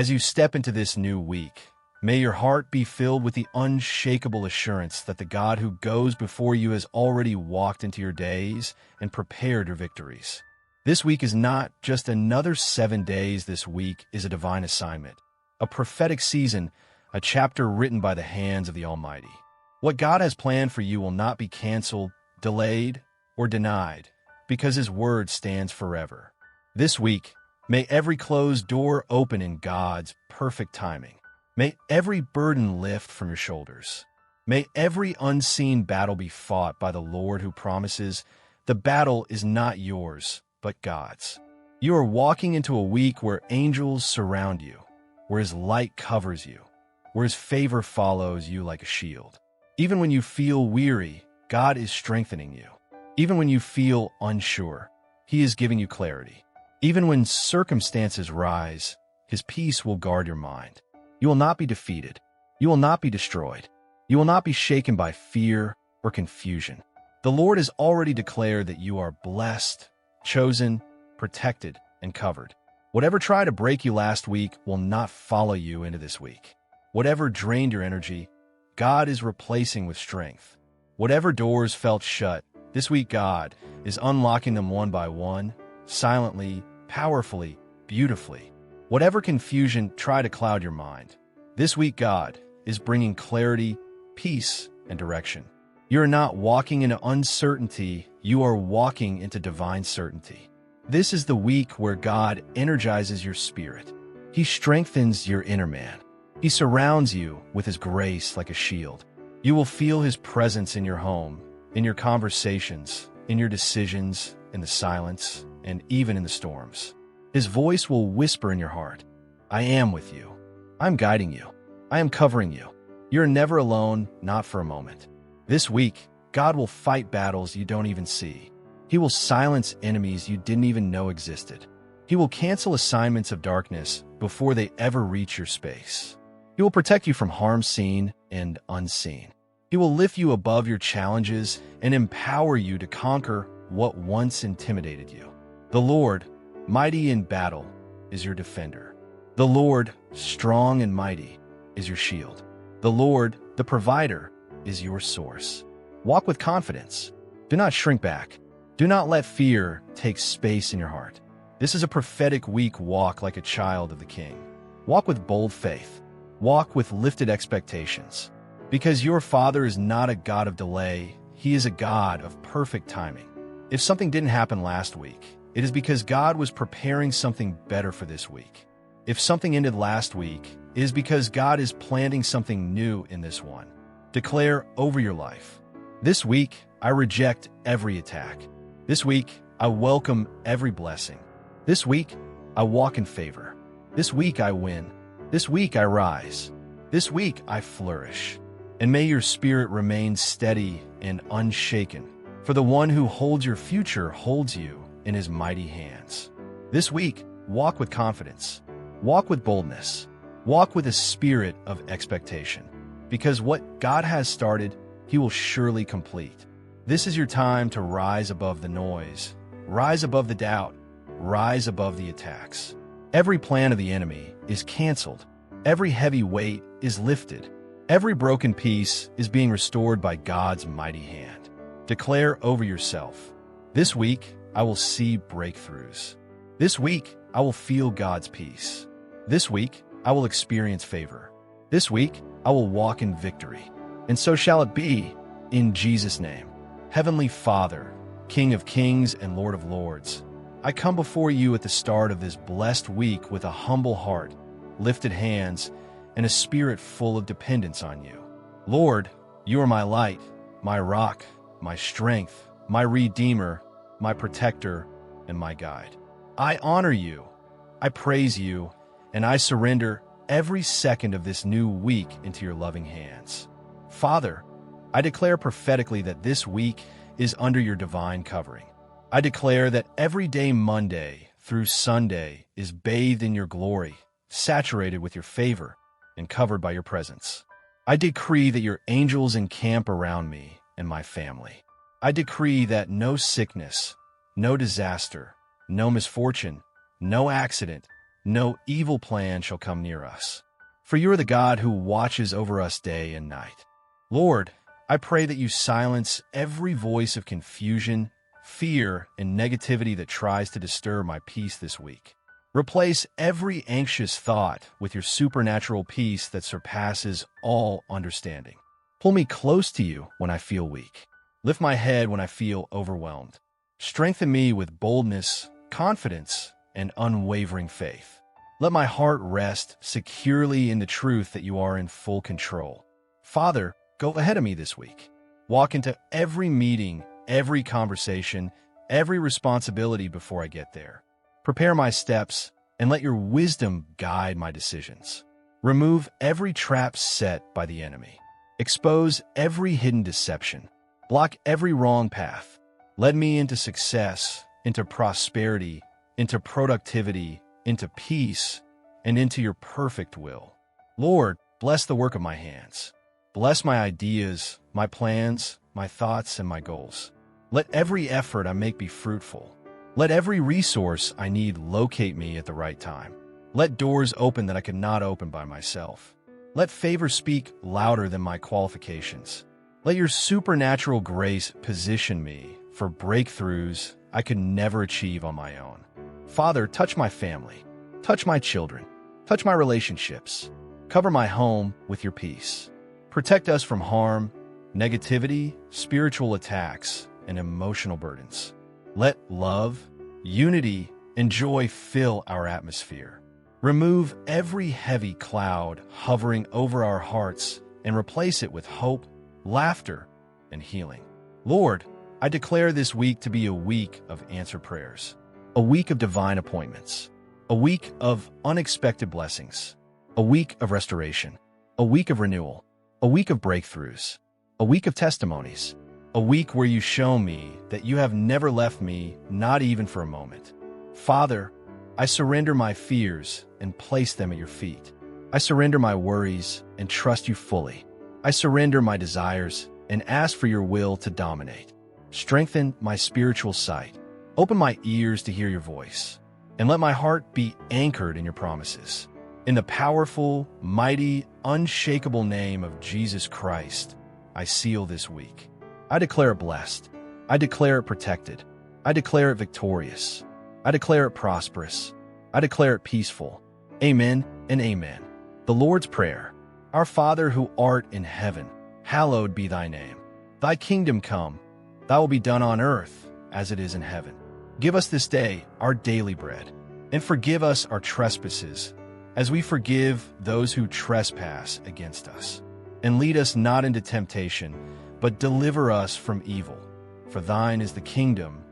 As you step into this new week, may your heart be filled with the unshakable assurance that the God who goes before you has already walked into your days and prepared your victories. This week is not just another 7 days. This week is a divine assignment, a prophetic season, a chapter written by the hands of the Almighty. What God has planned for you will not be canceled, delayed, or denied, because His word stands forever. This week, may every closed door open in God's perfect timing. May every burden lift from your shoulders. May every unseen battle be fought by the Lord, who promises, "The battle is not yours, but God's." You are walking into a week where angels surround you, where His light covers you, where His favor follows you like a shield. Even when you feel weary, God is strengthening you. Even when you feel unsure, He is giving you clarity. Even when circumstances rise, His peace will guard your mind. You will not be defeated. You will not be destroyed. You will not be shaken by fear or confusion. The Lord has already declared that you are blessed, chosen, protected, and covered. Whatever tried to break you last week will not follow you into this week. Whatever drained your energy, God is replacing with strength. Whatever doors felt shut, this week God is unlocking them one by one, silently, powerfully, beautifully. Whatever confusion tried to cloud your mind, this week God is bringing clarity, peace, and direction. You are not walking into uncertainty, you are walking into divine certainty. This is the week where God energizes your spirit. He strengthens your inner man. He surrounds you with His grace like a shield. You will feel His presence in your home, in your conversations, in your decisions, in the silence, and even in the storms. His voice will whisper in your heart, "I am with you. I'm guiding you. I am covering you. You're never alone, not for a moment." This week, God will fight battles you don't even see. He will silence enemies you didn't even know existed. He will cancel assignments of darkness before they ever reach your space. He will protect you from harm seen and unseen. He will lift you above your challenges and empower you to conquer what once intimidated you. The Lord, mighty in battle, is your defender. The Lord, strong and mighty, is your shield. The Lord, the provider, is your source. Walk with confidence. Do not shrink back. Do not let fear take space in your heart. This is a prophetic week. Walk like a child of the King. Walk with bold faith. Walk with lifted expectations. Because your Father is not a God of delay, He is a God of perfect timing. If something didn't happen last week, it is because God was preparing something better for this week. If something ended last week, it is because God is planting something new in this one. Declare over your life, "This week, I reject every attack. This week, I welcome every blessing. This week, I walk in favor. This week, I win. This week, I rise. This week, I flourish." And may your spirit remain steady and unshaken, for the one who holds your future holds you in His mighty hands. This week, walk with confidence. Walk with boldness. Walk with a spirit of expectation. Because what God has started, He will surely complete. This is your time to rise above the noise, rise above the doubt, rise above the attacks. Every plan of the enemy is canceled. Every heavy weight is lifted. Every broken piece is being restored by God's mighty hand. Declare over yourself, "This week, I will see breakthroughs. This week, I will feel God's peace. This week, I will experience favor. This week, I will walk in victory." And so shall it be, in Jesus' name. Heavenly Father, King of kings and Lord of lords, I come before you at the start of this blessed week with a humble heart, lifted hands, and a spirit full of dependence on you. Lord, you are my light, my rock, my strength, my redeemer, my protector, and my guide. I honor you, I praise you, and I surrender every second of this new week into your loving hands. Father, I declare prophetically that this week is under your divine covering. I declare that every day Monday through Sunday is bathed in your glory, saturated with your favor, and covered by your presence. I decree that your angels encamp around me and my family. I decree that no sickness, no disaster, no misfortune, no accident, no evil plan shall come near us. For you are the God who watches over us day and night. Lord, I pray that you silence every voice of confusion, fear, and negativity that tries to disturb my peace this week. Replace every anxious thought with your supernatural peace that surpasses all understanding. Pull me close to you when I feel weak. Lift my head when I feel overwhelmed. Strengthen me with boldness, confidence, and unwavering faith. Let my heart rest securely in the truth that you are in full control. Father, go ahead of me this week. Walk into every meeting, every conversation, every responsibility before I get there. Prepare my steps and let your wisdom guide my decisions. Remove every trap set by the enemy. Expose every hidden deception. Block every wrong path. Lead me into success, into prosperity, into productivity, into peace, and into your perfect will. Lord, bless the work of my hands. Bless my ideas, my plans, my thoughts, and my goals. Let every effort I make be fruitful. Let every resource I need locate me at the right time. Let doors open that I could not open by myself. Let favor speak louder than my qualifications. Let your supernatural grace position me for breakthroughs I could never achieve on my own. Father, touch my family. Touch my children. Touch my relationships. Cover my home with your peace. Protect us from harm, negativity, spiritual attacks, and emotional burdens. Let love, unity, and joy fill our atmosphere. Remove every heavy cloud hovering over our hearts and replace it with hope, laughter, and healing. Lord, I declare this week to be a week of answered prayers, a week of divine appointments, a week of unexpected blessings, a week of restoration, a week of renewal, a week of breakthroughs, a week of testimonies, a week where you show me that you have never left me, not even for a moment. Father, I surrender my fears and place them at your feet. I surrender my worries and trust you fully. I surrender my desires and ask for your will to dominate. Strengthen my spiritual sight. Open my ears to hear your voice, and let my heart be anchored in your promises. In the powerful, mighty, unshakable name of Jesus Christ, I seal this week. I declare it blessed. I declare it protected. I declare it victorious. I declare it prosperous. I declare it peaceful. Amen and amen. The Lord's Prayer. Our Father who art in heaven, hallowed be thy name. Thy kingdom come. Thy will be done on earth as it is in heaven. Give us this day our daily bread, and forgive us our trespasses, as we forgive those who trespass against us. And lead us not into temptation, but deliver us from evil. For thine is the kingdom,